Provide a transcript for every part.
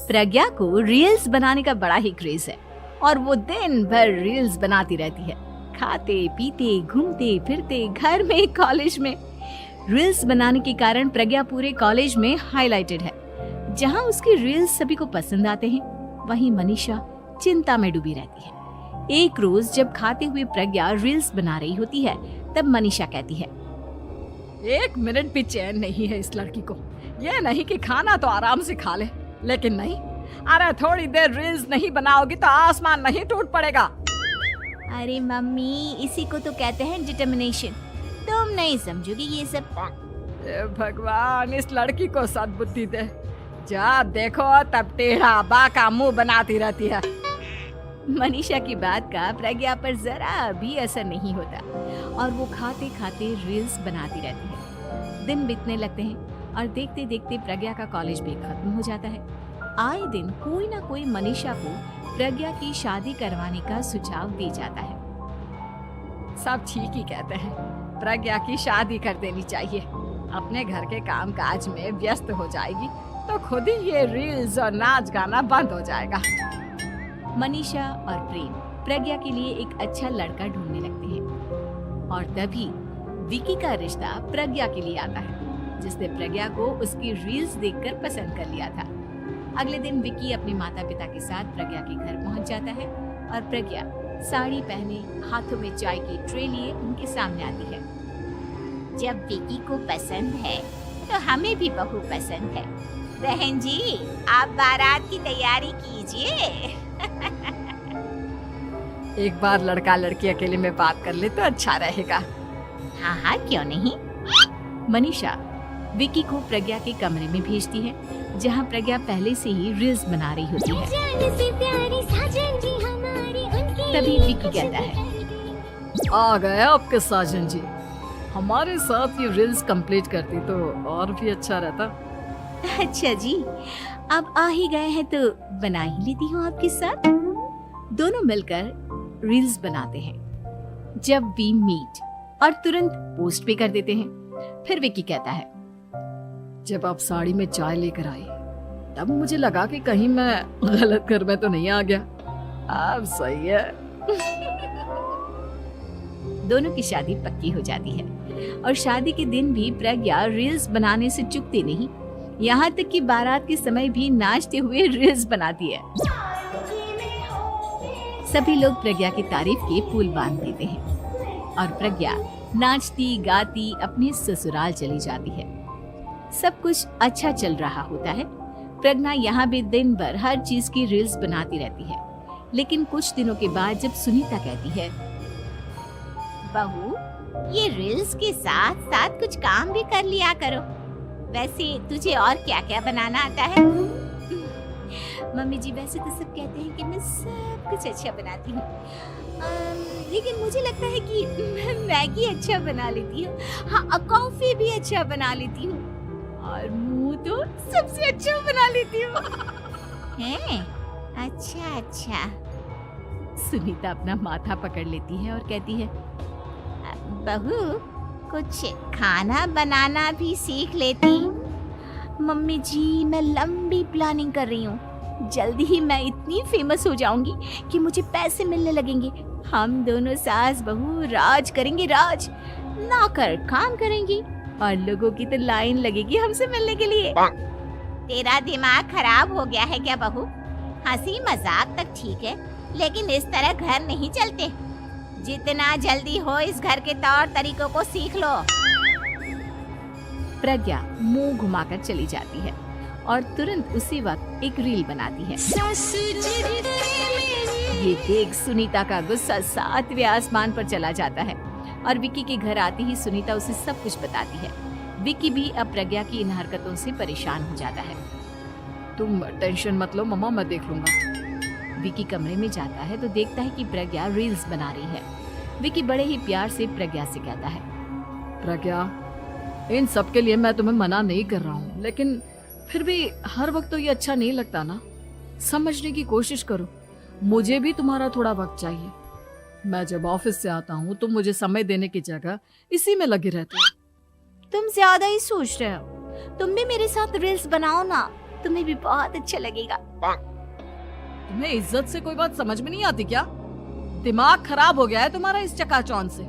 प्रज्ञा को रील्स बनाने का बड़ा ही क्रेज है और वो दिन भर रील्स बनाती रहती है। खाते पीते घूमते फिरते घर में कॉलेज में रील्स बनाने के कारण प्रज्ञा पूरे कॉलेज में हाईलाइटेड है। जहां उसकी रील्स सभी को पसंद आते हैं, वहीं मनीषा चिंता में डूबी रहती है। एक रोज जब खाते हुए प्रज्ञा रील्स बना रही होती है, तब मनीषा कहती है, 1 मिनट भी चैन नहीं है इस लड़की को। ये नहीं कि खाना तो आराम से खा ले, लेकिन नहीं, अरे थोड़ी देर रील्स नहीं बनाओगी तो आसमान नहीं टूट पड़ेगा। अरे मम्मी, इसी को तो कहते हैं डिटर्मिनेशन। तुम नहीं समझोगी ये सब। भगवान, इस लड़की को सद्बुद्धि दे। जब देखो तब टेढ़ा बाका मुंह बनाती रहती है। मनीषा की बात का प्रज्ञा पर जरा भी असर नहीं होता और वो खाते खाते रील्स बनाती रहती है। दिन बीतने लगते हैं और देखते देखते प्रज्ञा का कॉलेज भी खत्म हो जाता है। आए दिन कोई ना कोई मनीषा को प्रज्ञा की शादी करवाने का सुझाव दे जाता है। सब ठीक ही कहते हैं, प्रज्ञा की शादी कर देनी चाहिए। अपने घर के काम काज में व्यस्त हो जाएगी तो खुद ही ये रील्स और नाच गाना बंद हो जाएगा। मनीषा और प्रेम प्रज्ञा के लिए एक अच्छा लड़का ढूंढने लगते हैं और तभी विकी का रिश्ता प्रज्ञा के लिए आता है, जिसने प्रज्ञा को उसकी रील्स देखकर पसंद कर लिया था। अगले दिन विकी अपने माता पिता के साथ प्रज्ञा के घर पहुंच जाता है और प्रज्ञा साड़ी पहने हाथों में चाय की ट्रे लिए उनके सामने आती है। जब विकी को पसंद है तो हमें भी बहू पसंद है। बहन जी, आप बारात की तैयारी कीजिए। एक बार लड़का लड़की अकेले में बात कर ले तो अच्छा रहेगा। हाँ हाँ, क्यों नहीं। मनीषा विकी को प्रज्ञा के कमरे में भेजती है, जहां प्रज्ञा पहले से ही रील्स बना रही होती है। तभी विकी कहता है, आ गए आपके साजन जी। हमारे साथ ये रील्स कंप्लीट करती तो और भी अच्छा रहता। अच्छा जी, अब आ ही गए हैं तो बना ही लेती हूँ आपके साथ। दोनों मिलकर रील्स बनाते हैं। जब वी मीट और तुरंत पोस्ट भी कर देते हैं। फिर विकी कहता है, जब आप साड़ी में चाय लेकर आई तब मुझे लगा कि कहीं मैं गलत घर में तो नहीं आ गया। अब सही है। दोनों की शादी पक्की हो जाती है और शादी के दिन भी प्रज्ञा रील्स बनाने से चूकती नहीं। यहाँ तक कि बारात के समय भी नाचते हुए रील्स बनाती है। सभी लोग प्रज्ञा की तारीफ के पुल बांध देते हैं और प्रज्ञा नाचती गाती अपने ससुराल चली जाती है। सब कुछ अच्छा चल रहा होता है। प्रज्ञा यहाँ भी दिन भर हर चीज की रील्स बनाती रहती है। लेकिन कुछ दिनों के बाद जब सुनीता कहती है, बहू, ये रील्स के साथ साथ कुछ काम भी कर लिया करो। वैसे तुझे और क्या क्या बनाना आता है? मम्मी जी, वैसे तो सब कहते हैं कि मैं सब कुछ अच्छा बनाती हूँ, लेकिन मुझे लगता है कि मैं मैगी अच्छा बना लेती हूँ। हाँ, कॉफी भी अच्छा बना लेती हूँ और मुंह तो सबसे अच्छा बना लेती हूँ। हैं? अच्छा अच्छा। सुनीता अपना माथा पकड़ लेती है और कहती है, बहू, कुछ खाना बनाना भी सीख लेती। मम्मी जी, मैं लंबी प्लानिंग कर रही हूँ। जल्दी ही मैं इतनी फेमस हो जाऊंगी कि मुझे पैसे मिलने लगेंगे। हम दोनों सास बहू राज करेंगे, राज। नौकर काम करेंगी और लोगों की तो लाइन लगेगी हमसे मिलने के लिए। तेरा दिमाग खराब हो गया है क्या बहू? हंसी मजाक तक ठीक है, लेकिन इस तरह घर नहीं चलते। जितना जल्दी हो इस घर के तौर तरीकों को सीख लो। प्रज्ञा मुंह घुमाकर चली जाती है और तुरंत उसी वक्त एक रील बनाती है। ये देख सुनीता का गुस्सा 7वें आसमान पर चला जाता है और विकी के घर आते ही सुनीता उसे सब कुछ बताती है। विकी भी अब प्रज्ञा की इन हरकतों से परेशान हो जाता है। तुम टेंशन मत लो मम्मा, मैं देख लूंगा। विकी कमरे में जाता है तो देखता है कि प्रज्ञा रील्स बना रही है। विकी बड़े ही प्यार से प्रज्ञा से कहता है, प्रज्ञा, इन सब के लिए मैं तुम्हें मना नहीं कर रहा हूँ, लेकिन फिर भी हर वक्त तो ये अच्छा नहीं लगता ना। समझने की कोशिश करो, मुझे भी तुम्हारा थोड़ा वक्त चाहिए। मैं जब ऑफिस से आता हूँ तो मुझे समय देने की जगह इसी में लगे रहते हो। तुम ज्यादा ही सोच रहे हो। तुम भी मेरे साथ रील्स बनाओ ना, तुम्हें भी बहुत अच्छा लगेगा। तुम्हें इज्जत से कोई बात समझ में नहीं आती क्या? दिमाग खराब हो गया है तुम्हारा इस चकाचौंध से।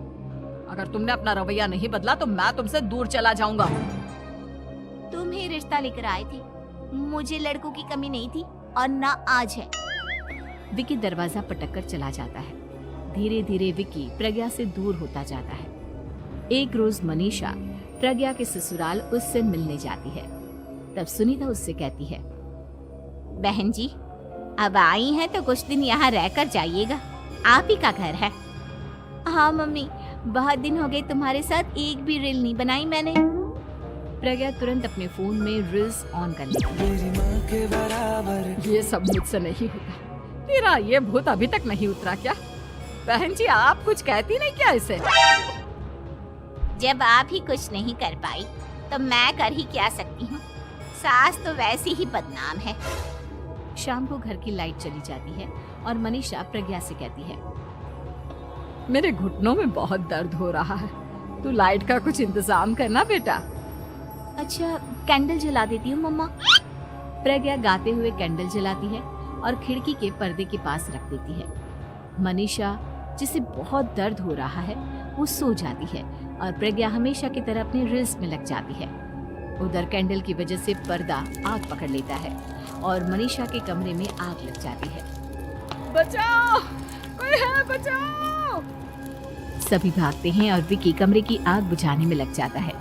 अगर तुमने अपना रवैया नहीं बदला तो मैं तुमसे दूर चला जाऊंगा। तुम ही रिश्ता लेकर आए थे, मुझे लड़कों की कमी नहीं थी और ना आज है। विकी दरवाजा पटककर चला जाता है। धीरे धीरे विकी प्रज्ञा से दूर होता जाता है। एक रोज मनीषा प्रज्ञा के ससुराल उससे मिलने जाती है। तब सुनीता उससे कहती है, बहन जी, अब आई हैं तो कुछ दिन यहाँ रहकर जाइएगा, आप ही का घर है। हाँ मम्मी, बहुत दिन हो गए तुम्हारे साथ एक भी रील नहीं बनाई मैंने। प्रज्ञा तुरंत अपने फोन में रील्स ऑन कर लेती है। ये सब मुझसे नहीं होता। तेरा ये भूत अभी तक नहीं उतरा क्या? बहन जी, आप कुछ कहती नहीं क्या इसे? जब आप ही कुछ नहीं कर पाई तो मैं कर ही क्या सकती हूँ। सास तो वैसी ही बदनाम है। शाम को घर की लाइट चली जाती है और मनीषा प्रज्ञा से कहती है, मेरे घुटनों में बहुत दर्द हो रहा है, तू लाइट का कुछ इंतजाम करना बेटा। अच्छा, कैंडल जला देती हूँ मम्मा। प्रज्ञा गाते हुए कैंडल जलाती है और खिड़की के पर्दे के पास रख देती है। मनीषा, जिसे बहुत दर्द हो रहा है, वो सो जाती है और प्रज्ञा हमेशा की तरह अपने रील्स में लग जाती है। उधर कैंडल की वजह से पर्दा आग पकड़ लेता है और मनीषा के कमरे में आग लग जाती है। बचाओ, कोई है, बचाओ। सभी भागते हैं और विकी कमरे की आग बुझाने में लग जाता है,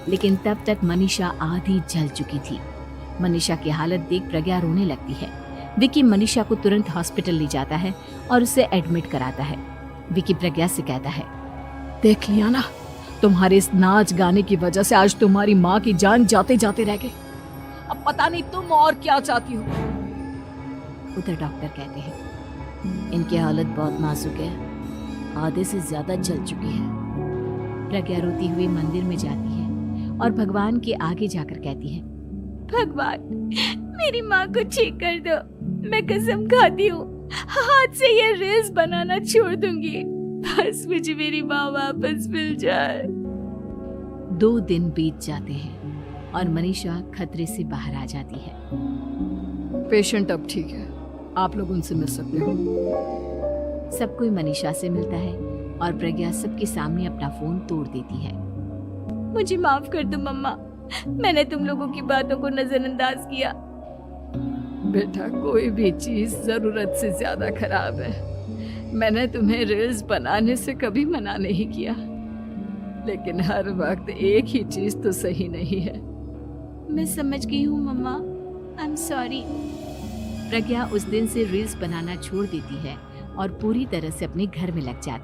लेकिन तब तक मनीषा आधी जल चुकी थी। मनीषा की हालत देख प्रज्ञा रोने लगती है। विकी मनीषा को तुरंत हॉस्पिटल ले जाता है और उसे एडमिट कराता है। विकी प्रज्ञा से कहता है, देख लिया ना, तुम्हारे इस नाच गाने की वजह से आज तुम्हारी माँ की जान जाते जाते रह गई। अब पता नहीं तुम और क्या चाहती हो। उधर डॉक्टर कहते हैं, इनकी हालत बहुत नाजुक है, आधे से ज्यादा जल चुकी है। प्रज्ञा रोती हुई मंदिर में जाती है और भगवान के आगे जाकर कहती है, भगवान, मेरी माँ को ठीक कर दो। मैं कसम खाती हूँ, हाथ से ये रील्स बनाना छोड़ दूंगी। बस मुझे मेरी माँ वापस मिल जाए। 2 दिन बीत जाते हैं और मनीषा खतरे से बाहर आ जाती है। पेशेंट अब ठीक है, आप लोग उनसे मिल सकते हो। सब कोई मनीषा से मिलता है और प्रज्ञा सबके सामने अपना फोन तोड़ देती है। मुझे माफ कर दो मम्मा, मैंने तुम लोगों की बातों को नजरअंदाज किया। बेटा, कोई भी चीज जरूरत से ज्यादा खराब है। मैंने तुम्हें रील्स बनाने से कभी मना नहीं किया, लेकिन हर वक्त एक ही चीज तो सही नहीं है। मैं समझ गई हूँ मम्मा, आई एम सॉरी। प्रज्ञा उस दिन से रील्स बनाना छोड़ देती है और पूरी तरह से अपने घर में लग जाती है।